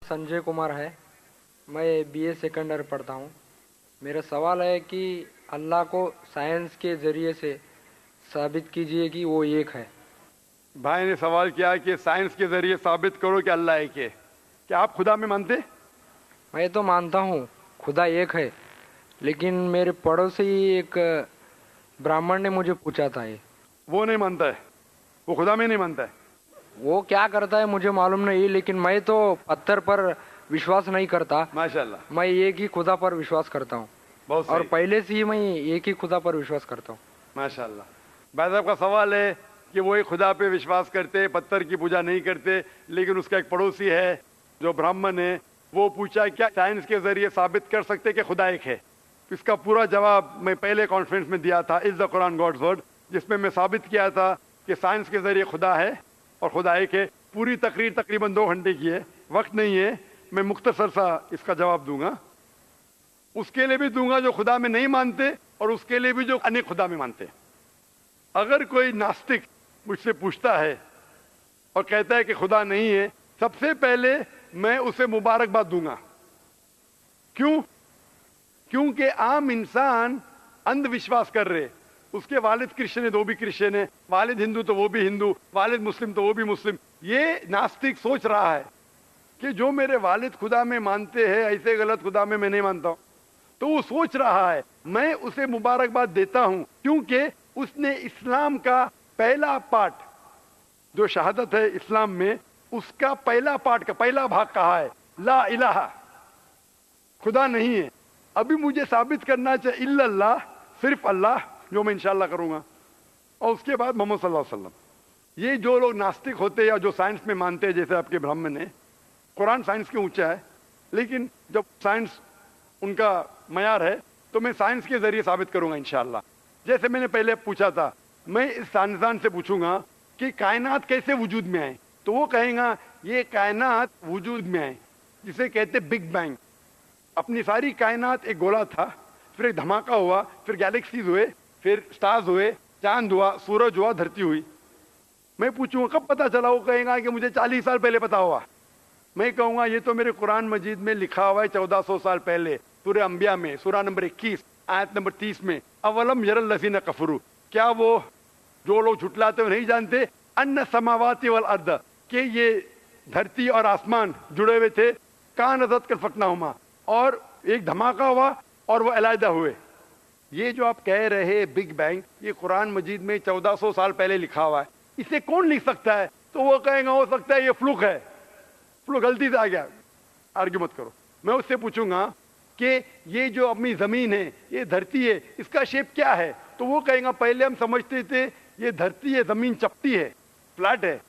संजय कुमार है। मैं BA second year पढ़ता हूँ। मेरा सवाल है कि अल्लाह को साइंस के ज़रिए से साबित कीजिए कि वो एक है। भाई ने सवाल किया कि साइंस के जरिए साबित करो कि अल्लाह एक है। क्या आप खुदा में मानते? मैं तो मानता हूँ खुदा एक है, लेकिन मेरे पड़ोसी एक ब्राह्मण ने मुझे पूछा था ये। वो नहीं मानता है, वो खुदा में नहीं मानता है। वो क्या करता है मुझे मालूम नहीं, लेकिन मैं तो पत्थर पर विश्वास नहीं करता। माशाल्लाह, मैं एक ही खुदा पर विश्वास करता हूँ, बहुत और सही। पहले से ही मैं एक ही खुदा पर विश्वास करता हूँ। माशाल्लाह। भाई साहब का सवाल है कि वो एक खुदा पे विश्वास करते, पत्थर की पूजा नहीं करते, लेकिन उसका एक पड़ोसी है जो ब्राह्मण है, वो पूछा क्या साइंस के जरिए साबित कर सकते कि खुदा एक है। इसका पूरा जवाब मैं पहले कॉन्फ्रेंस में दिया था, is the Quran God's word, जिसमें मैं साबित किया था कि साइंस के जरिए खुदा है और खुदा एक है। पूरी तकरीर तकरीबन 2 घंटे की है, वक्त नहीं है, मैं मुख्तसर सा इसका जवाब दूंगा। उसके लिए भी दूंगा जो खुदा में नहीं मानते, और उसके लिए भी जो अनेक खुदा में मानते। अगर कोई नास्तिक मुझसे पूछता है और कहता है कि खुदा नहीं है, सबसे पहले मैं उसे मुबारकबाद दूंगा। क्यों? क्योंकि आम इंसान अंधविश्वास कर रहे। उसके वालिद क्रिश्चियन है तो वो भी क्रिश्चियन है, वालिद हिंदू तो वो भी हिंदू, वालिद मुस्लिम तो वो भी मुस्लिम। ये नास्तिक सोच रहा है कि जो मेरे वालिद खुदा में मानते हैं, ऐसे गलत खुदा में मैं नहीं मानता हूं। तो वो सोच रहा है, मैं उसे मुबारकबाद देता हूं, क्योंकि उसने इस्लाम का पहला पार्ट जो शहादत है इस्लाम में, उसका पहला पार्ट का पहला भाग कहा है ला इलाहा, खुदा नहीं है। अभी मुझे साबित करना चाहिए इल्लल्लाह, सिर्फ अल्लाह, जो मैं इंशाल्लाह करूंगा, और उसके बाद मोहम्मद सल्लल्लाहु अलैहि वसल्लम। ये जो लोग नास्तिक होते हैं या जो साइंस में मानते हैं, जैसे आपके ब्राह्मण है, कुरान साइंस के ऊंचा है, लेकिन जब साइंस उनका मयार है तो मैं साइंस के जरिए साबित करूंगा इंशाल्लाह। जैसे मैंने पहले पूछा था, मैं इस साइंसदान से पूछूंगा कि कायनात कैसे वजूद में आए, तो वो कहेगा ये कायनात वजूद में आए जिसे कहते बिग बैंग। अपनी सारी कायनात एक गोला था, फिर एक धमाका हुआ, फिर गैलेक्सीज हुए, फिर स्टार्स हुए, चांद हुआ, सूरज हुआ, धरती हुई। मैं पूछूंगा कब पता चला, वो कहेगा कि मुझे 40 साल पहले पता हुआ। मैं कहूंगा ये तो मेरे कुरान मजीद में लिखा हुआ है 1400 साल पहले, सूरह अंबिया में, सूरह नंबर 21 आयत नंबर 30 में, अवलम यरल लज़ीना कफरू, क्या वो जो लोग झुटलाते हुए नहीं जानते, अन्ना समावाति वल अर्द, कि ये धरती और आसमान जुड़े हुए थे, कानज़त कल फतनाहुमा, और एक धमाका हुआ और वो अलहदा हुए। ये जो आप कह रहे बिग बैंग, ये कुरान मजीद में 1400 साल पहले लिखा हुआ है, इसे कौन लिख सकता है? तो वो कहेगा हो सकता है ये फ्लूक है, फ्लूक गलती से आ गया। आर्ग्यू मत करो। मैं उससे पूछूंगा कि ये जो अपनी जमीन है, ये धरती है, इसका शेप क्या है? तो वो कहेगा पहले हम समझते थे ये धरती है, जमीन चपटी है, फ्लैट है,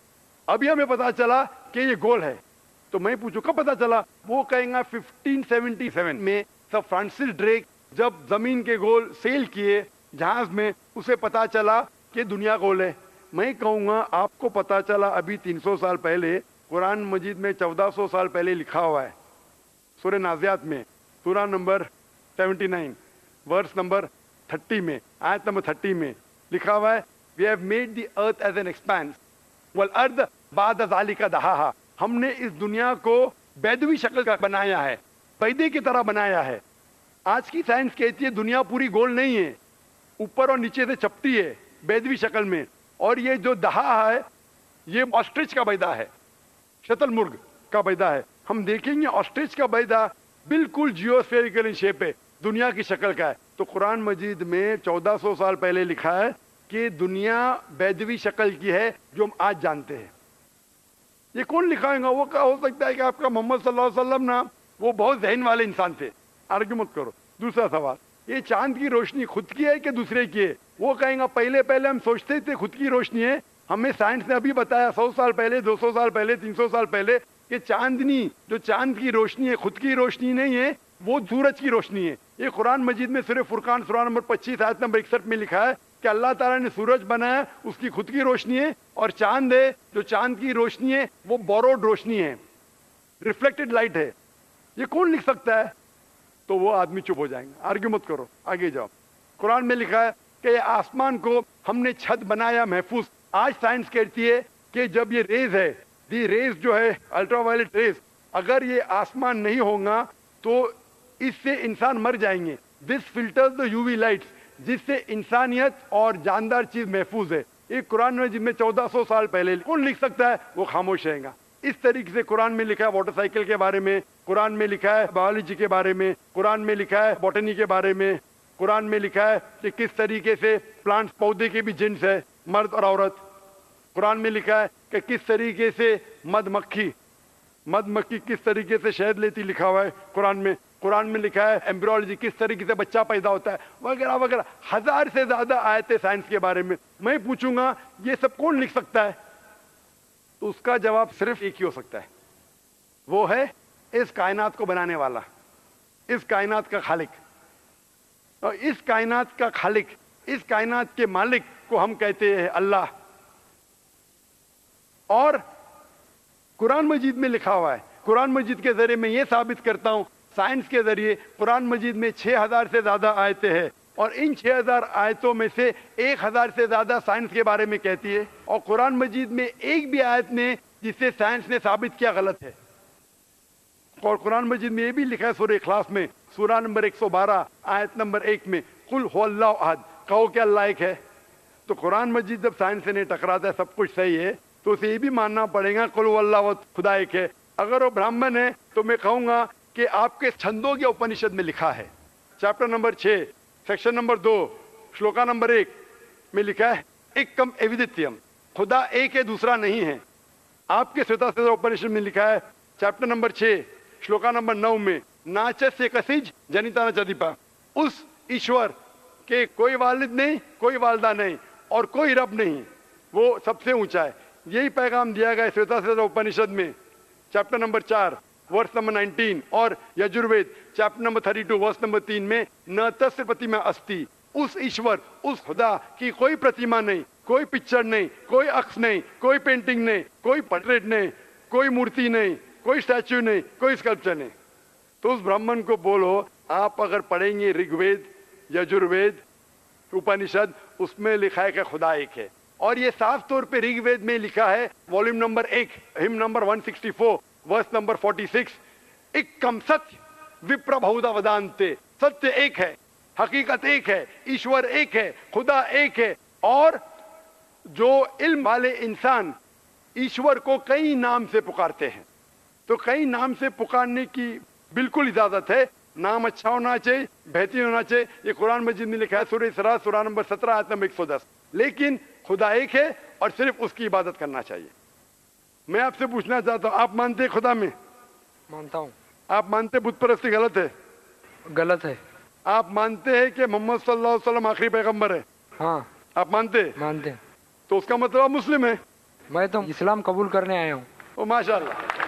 अभी हमें पता चला कि ये गोल है। तो मैं पूछूं कब पता चला? वो कहेगा 1577 में सर फ्रांसिस ड्रेक जब जमीन के गोल सेल किए जहाज में, उसे पता चला कि दुनिया गोल है। मैं कहूंगा आपको पता चला अभी 300 साल पहले, कुरान मजीद में 1400 साल पहले लिखा हुआ है, सूरह नाज़ियात में, सूरह नंबर 79 वर्स नंबर 30 में, आयत नंबर 30 में लिखा हुआ है, we have made the earth as an expanse वल अर्द बाद ज़ालिका दहाहा, हमने इस दुनिया को बैदवी शक्ल का बनाया है, पैदे की तरह बनाया है। आज की साइंस कहती है दुनिया पूरी गोल नहीं है, ऊपर और नीचे से चपटी है बैदवी शक्ल में, और ये जो दहा है ये ऑस्ट्रिच का बैदा है, शतुरमुर्ग का बैदा है। हम देखेंगे ऑस्ट्रिच का बैदा बिल्कुल जियोस्फेरिकल इन शेप है, दुनिया की शक्ल का है। तो कुरान मजीद में 1400 साल पहले लिखा है कि दुनिया बैदवी शक्ल की है जो हम आज जानते हैं। ये कौन लिखाएगा? वो क्या हो सकता है कि आपका मोहम्मद सल्लल्लाहु अलैहि वसल्लम ना, वो बहुत जहन वाले इंसान थे। आर्ग्यू मत करो। दूसरा सवाल, ये चांद की रोशनी खुद की है कि दूसरे की है? वो कहेगा पहले पहले हम सोचते थे खुद की रोशनी है, हमें साइंस ने अभी बताया 100 साल पहले, 200 साल पहले, 300 साल पहले कि चांदनी जो चांद की रोशनी है खुद की रोशनी नहीं है, वो सूरज की रोशनी है। ये कुरान मजीद में सूरह फुरकान सूरह नंबर 25 आयत नंबर 61 में लिखा है कि अल्लाह ताला ने सूरज बनाया, उसकी खुद की रोशनी है, और चांद है जो चांद की रोशनी है वो बोरोड रोशनी है, रिफ्लेक्टेड लाइट है। ये कौन लिख सकता है? तो वो आदमी चुप हो जाएंगे। आर्ग्यू मत करो, आगे जाओ। कुरान में लिखा है कि आसमान को हमने छत बनाया महफूज। आज साइंस कहती है कि जब ये रेज है, दी रेज जो है अल्ट्रावायलेट रेज, اگر یہ آسمان نہیں ہوگا تو اس سے انسان مر جائیں گے. This filters the U V lights, جس سے انسانیت اور جاندار چیز محفوظ ہے. ایک قرآن میں جن میں 1400 سال پہلے کون لکھ سکتا ہے, وہ خاموش رہے گا. اس طریقے سے قرآن میں لکھا ہے واٹر سائیکل کے بارے میں, قرآن میں لکھا ہے بایولوجی کے بارے میں, قرآن میں لکھا ہے بوٹنی کے بارے میں, قرآن میں لکھا ہے کہ کس طریقے سے پلانٹس پودے کے بھی جنس ہے, مرد اور عورت. قرآن میں لکھا ہے کہ کس طریقے سے مد مکھی کس طریقے سے شہد لیتی, لکھا ہوا ہے قرآن میں. قرآن میں لکھا ہے ایمبریولوجی کس طریقے سے بچہ پیدا ہوتا ہے, وغیرہ وغیرہ. 1000 سے زیادہ آیتیں سائنس کے بارے میں. میں پوچھوں گا یہ سب کون لکھ سکتا ہے, تو اس کا جواب صرف ایک ہی ہو سکتا ہے, وہ ہے اس کائنات کو بنانے والا, اس کائنات کا خالق. اور اس کائنات کا خالق, اس کائنات کے مالک کو ہم کہتے ہیں اللہ. اور قرآن مجید میں لکھا ہوا ہے, قرآن مجید کے ذریعے میں یہ ثابت کرتا ہوں, سائنس کے ذریعے قرآن مجید میں 6000 سے زیادہ آیتیں ہیں, اور ان 6000 آیتوں میں سے 1000 سے زیادہ سائنس کے بارے میں کہتی ہے, اور قرآن مجید میں ایک بھی آیت نے جسے سائنس نے ثابت کیا غلط ہے. اور قرآن مجید میں یہ بھی لکھا ہے سورہ اخلاص میں, سورہ نمبر 112 آیت نمبر 1 میں, قل هو اللہ احد, کہو کہ اللہ ایک ہے. تو قرآن مجید جب سائنس سے نہیں ٹکراتا ہے, سب کچھ صحیح ہے, تو اسے یہ بھی ماننا پڑے گا قل هو اللہ احد, خدا ایک ہے. اگر وہ برہمن ہے تو میں کہوں گا کہ آپ کے چھندوگیہ اپنشد میں لکھا ہے, chapter number 6 section number 2 shloka number 1 میں لکھا ہے ایکم ایودتیم, خدا ایک ہے دوسرا نہیں ہے. آپ کے سوتا سوتا اپنشد میں لکھا ہے چیپٹر نمبر 6 شلوکا نمبر 9 میں ناچس کسیج جنیتا نچدیپا, اس ایشور کے کوئی والد نہیں, کوئی والدہ نہیں, اور کوئی رب نہیں, وہ سب سے اونچا ہے. یہی پیغام دیا گیا سوتا سوتا اپنشد میں چیپٹر نمبر 4 ورس نمبر 19, اور Yajurveda chapter number 32 verse number 3 میں نہ تسر پرتیما استی, اس ایشور, اس خدا کی کوئی پرتیما نہیں, کوئی پکچر نہیں, کوئی عکس نہیں, کوئی پینٹنگ نہیں, کوئی پورٹریٹ نہیں, کوئی مورتی نہیں, کوئی اسٹیچو نہیں, کوئی اسکلپچر نہیں. تو اس برہمن کو بولو, آپ اگر پڑھیں گے رگ وید, یجروید, اپنشد, اس میں لکھا ہے کہ خدا ایک ہے. اور یہ صاف طور پہ رگ وید میں لکھا ہے والیوم نمبر 1 ہم نمبر 164 ورس نمبر 46, ایکم ستیہ وپر بہودا ودانتے, ستیہ ایک ہے, حقیقت ایک ہے, ایشور ایک ہے, خدا ایک ہے. اور جو علم والے انسان ایشور کو کئی نام سے پکارتے ہیں, تو کئی نام سے پکارنے کی بالکل اجازت ہے. نام اچھا ہونا چاہیے, بہترین ہونا چاہیے. یہ قرآن مجید میں لکھا ہے سورہ اسراء سورہ نمبر 17 آیت نمبر 110. لیکن خدا ایک ہے اور صرف اس کی عبادت کرنا چاہیے. میں آپ سے پوچھنا چاہتا ہوں, آپ مانتے ہیں خدا میں؟ مانتا ہوں. آپ مانتے بت پرستی غلط ہے؟ غلط ہے. آپ مانتے ہیں کہ محمد صلی اللہ علیہ وسلم آخری پیغمبر ہے؟ ہاں آپ مانتے ہیں؟ مانتے ہیں. تو اس کا مطلب آپ مسلم ہیں. میں تو اسلام قبول کرنے آیا ہوں. او ماشاء اللہ.